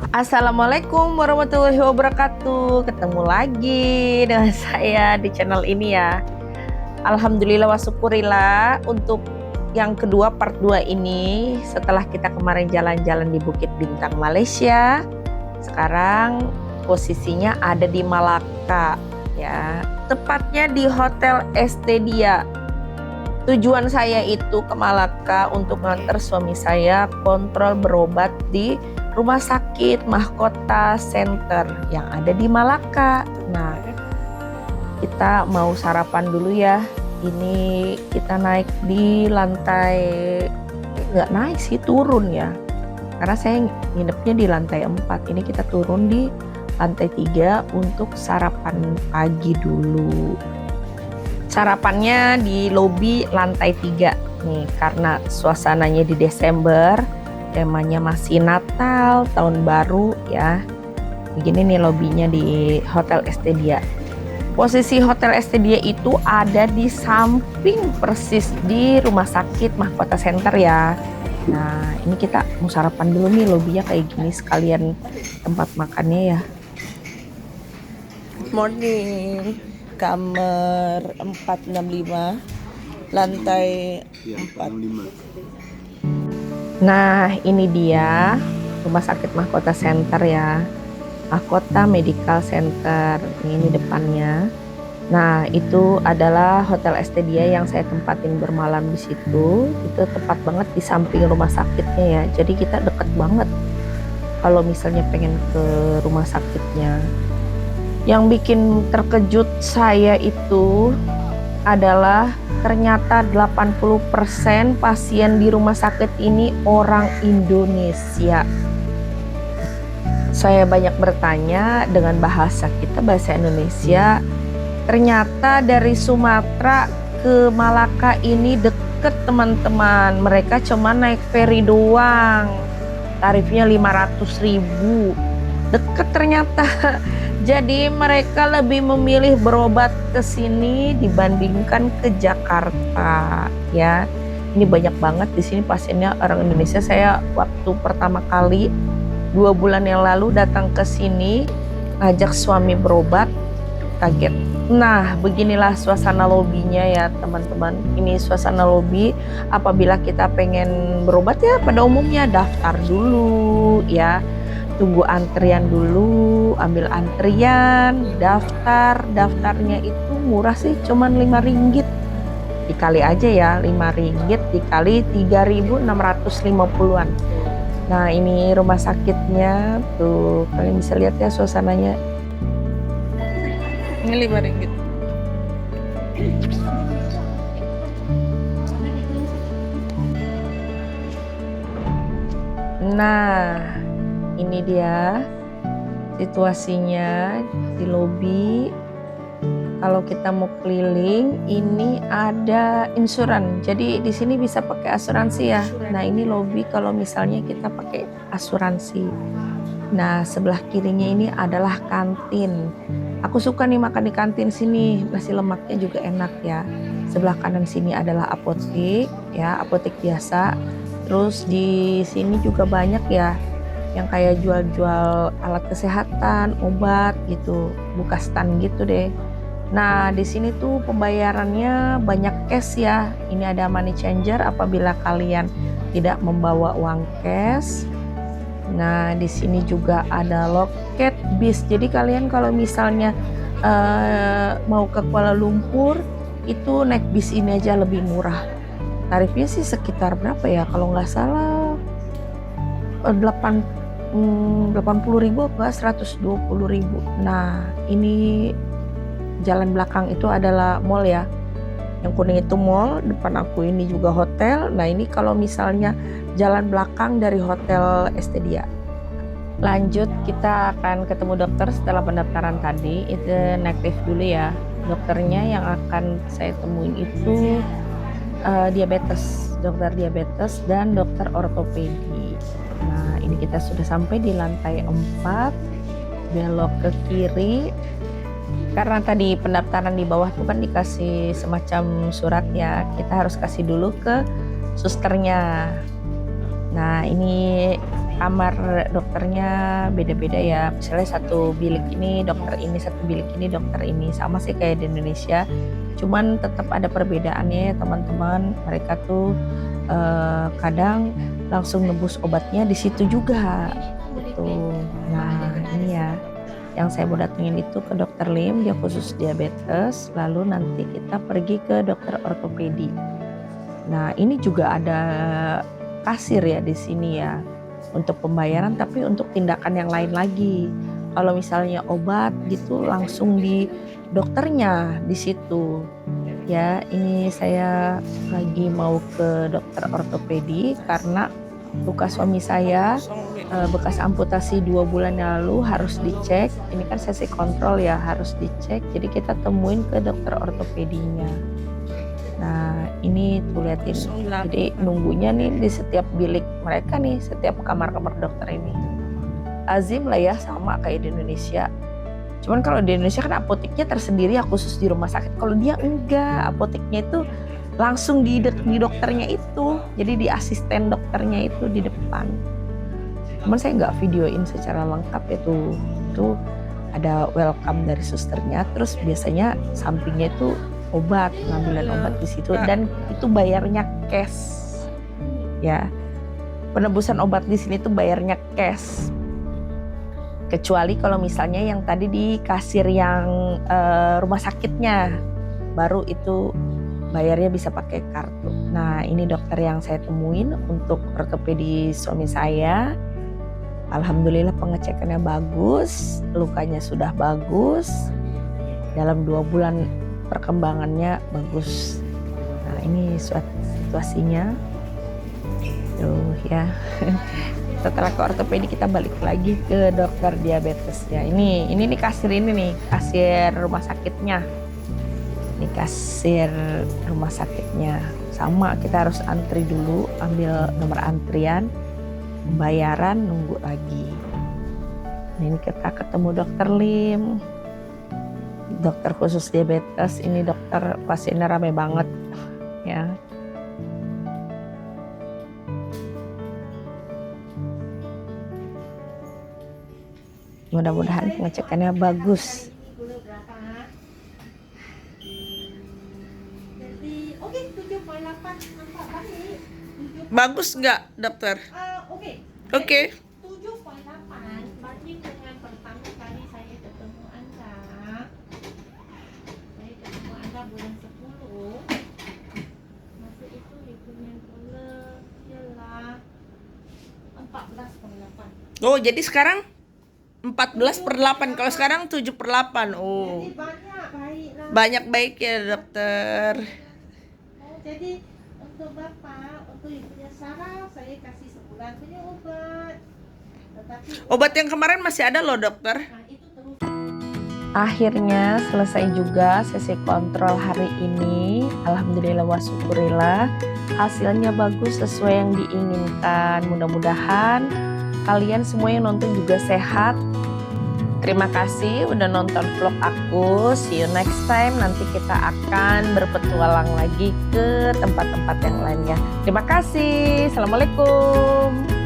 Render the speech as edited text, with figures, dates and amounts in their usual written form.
Assalamualaikum warahmatullahi wabarakatuh. Ketemu lagi dengan saya di channel ini ya. Alhamdulillah wa syukurillah untuk yang kedua part 2 ini setelah kita kemarin jalan-jalan di Bukit Bintang Malaysia. Sekarang posisinya ada di Malaka ya. Tepatnya di Hotel Estedia. Tujuan saya itu ke Malaka untuk mengantar suami saya kontrol berobat di Rumah Sakit Mahkota Center yang ada di Malaka. Nah, kita mau sarapan dulu ya. Ini kita naik di lantai, nggak naik sih, turun ya. Karena saya nginepnya di lantai 4. Ini kita turun di lantai 3 untuk sarapan pagi dulu. Sarapannya di lobi lantai 3 nih, karena suasananya di Desember, temanya masih Natal, tahun baru ya. Begini nih lobinya di Hotel Estedia. Posisi Hotel Estedia itu ada di samping persis di Rumah Sakit Mahkota Center ya. Nah, ini kita mau sarapan dulu nih, lobinya kayak gini sekalian tempat makannya ya. Good morning. Kamar 465, lantai 4. Nah, ini dia Rumah Sakit Mahkota Center ya. Mahkota Medical Center. Ini depannya. Nah, itu adalah Hotel Estedia yang saya tempatin bermalam di situ. Itu tepat banget di samping rumah sakitnya ya. Jadi kita deket banget kalau misalnya pengen ke rumah sakitnya. Yang bikin terkejut saya itu adalah ternyata 80% pasien di rumah sakit ini orang Indonesia. Saya banyak bertanya dengan bahasa kita, bahasa Indonesia. Ternyata dari Sumatera ke Malaka ini deket teman-teman. Mereka cuma naik ferry doang. Tarifnya 500.000. Deket ternyata. Jadi mereka lebih memilih berobat ke sini dibandingkan ke Jakarta ya. Ini banyak banget di sini pasiennya orang Indonesia. Saya waktu pertama kali 2 bulan yang lalu datang ke sini ngajak suami berobat, kaget. Nah, beginilah suasana lobinya ya teman-teman. Ini suasana lobi apabila kita pengen berobat ya pada umumnya daftar dulu ya. Tunggu antrian dulu, ambil antrian, daftarnya itu murah sih, cuman 5 ringgit. Dikali aja ya, 5 ringgit dikali 3.650-an. Nah, ini rumah sakitnya tuh, kalian bisa lihat ya suasananya. Ini 5 ringgit. Nah, ini dia situasinya di lobi. Kalau kita mau keliling, ini ada insuran. Jadi di sini bisa pakai asuransi ya. Nah, ini lobi kalau misalnya kita pakai asuransi. Nah, sebelah kirinya ini adalah kantin. Aku suka nih makan di kantin sini. Nasi lemaknya juga enak ya. Sebelah kanan sini adalah apotek ya, apotek biasa. Terus di sini juga banyak ya yang kayak jual-jual alat kesehatan, obat gitu, buka stand gitu deh. Nah, di sini tuh pembayarannya banyak cash ya. Ini ada money changer apabila kalian tidak membawa uang cash. Nah, di sini juga ada loket bis. Jadi kalian kalau misalnya mau ke Kuala Lumpur itu naik bis ini aja lebih murah. Tarifnya sih sekitar berapa ya? Kalau nggak salah 80.000 apa 120.000. Nah, ini jalan belakang itu adalah mall ya. Yang kuning itu mall, depan aku ini juga hotel. Nah, ini kalau misalnya jalan belakang dari Hotel Estedia. Lanjut, kita akan ketemu dokter setelah pendaftaran tadi. Itu naik lift dulu ya. Dokternya yang akan saya temuin itu diabetes, dokter diabetes dan dokter ortopedi. Nah, ini kita sudah sampai di lantai 4, belok ke kiri. Karena tadi pendaftaran di bawah tuh kan dikasih semacam surat ya, kita harus kasih dulu ke susternya. Nah, ini kamar dokternya beda-beda ya. Misalnya satu bilik ini dokter ini, satu bilik ini dokter ini. Sama sih kayak di Indonesia. Cuman tetap ada perbedaannya ya teman-teman. Mereka tuh kadang langsung nebus obatnya di situ juga gitu. Nah ini ya yang saya mau datengin itu ke dokter Lim, dia khusus diabetes. Lalu nanti kita pergi ke dokter ortopedi. Nah ini juga ada kasir ya di sini ya untuk pembayaran, tapi untuk tindakan yang lain lagi. Kalau misalnya obat gitu langsung di dokternya di situ. Ya, ini saya lagi mau ke dokter ortopedi karena luka suami saya bekas amputasi 2 bulan yang lalu harus dicek. Ini kan sesi kontrol ya, harus dicek. Jadi kita temuin ke dokter ortopedinya. Nah, ini tuh liatin. Jadi nunggunya nih di setiap bilik mereka nih, setiap kamar-kamar dokter ini. Azim lah ya, sama kayak di Indonesia. Cuman kalau di Indonesia kan apoteknya tersendiri ya khusus di rumah sakit. Kalau dia enggak, apoteknya itu langsung di dokternya itu. Jadi di asisten dokternya itu di depan. Cuman saya nggak videoin secara lengkap ya tuh. Itu ada welcome dari susternya. Terus biasanya sampingnya itu obat, pengambilan obat di situ. Dan itu bayarnya cash. Ya, penebusan obat di sini tuh bayarnya cash. Kecuali kalau misalnya yang tadi di kasir yang rumah sakitnya, baru itu bayarnya bisa pakai kartu. Nah ini dokter yang saya temuin untuk ortopedi suami saya. Alhamdulillah pengecekannya bagus, lukanya sudah bagus. Dalam 2 bulan perkembangannya bagus. Nah ini situasinya. Tuh ya. Setelah ke ortopedi kita balik lagi ke dokter diabetes ya. Ini nih kasir ini nih, kasir rumah sakitnya. Ini kasir rumah sakitnya. Sama kita harus antri dulu, ambil nomor antrian, pembayaran, nunggu lagi. Nah, ini kita ketemu dokter Lim. Dokter khusus diabetes, ini dokter pasiennya rame banget ya. Mudah-mudahan pengecekannya bagus. Bagus nggak dokter? Oke. 7,8 berarti dengan pertama kali saya ketemu Anda. Saya ketemu Anda bulan 10. Masa itu hitungan pula ialah 14,8. Oh jadi sekarang 14/8, kalau sekarang 7/8. Oh. Jadi banyak baiklah. Banyak baik ya dokter. Jadi untuk Bapak, untuk ibunya Sarah, saya kasih sebulan punya obat. Tetapi Obat yang kemarin masih ada loh dokter. nah, itu terus. Akhirnya selesai juga sesi kontrol hari ini. Alhamdulillah wa syukurillah. Hasilnya bagus sesuai yang diinginkan. Mudah-mudahan kalian semua yang nonton juga sehat. Terima kasih udah nonton vlog aku. See you next time. Nanti kita akan berpetualang lagi ke tempat-tempat yang lainnya. Terima kasih. Assalamualaikum.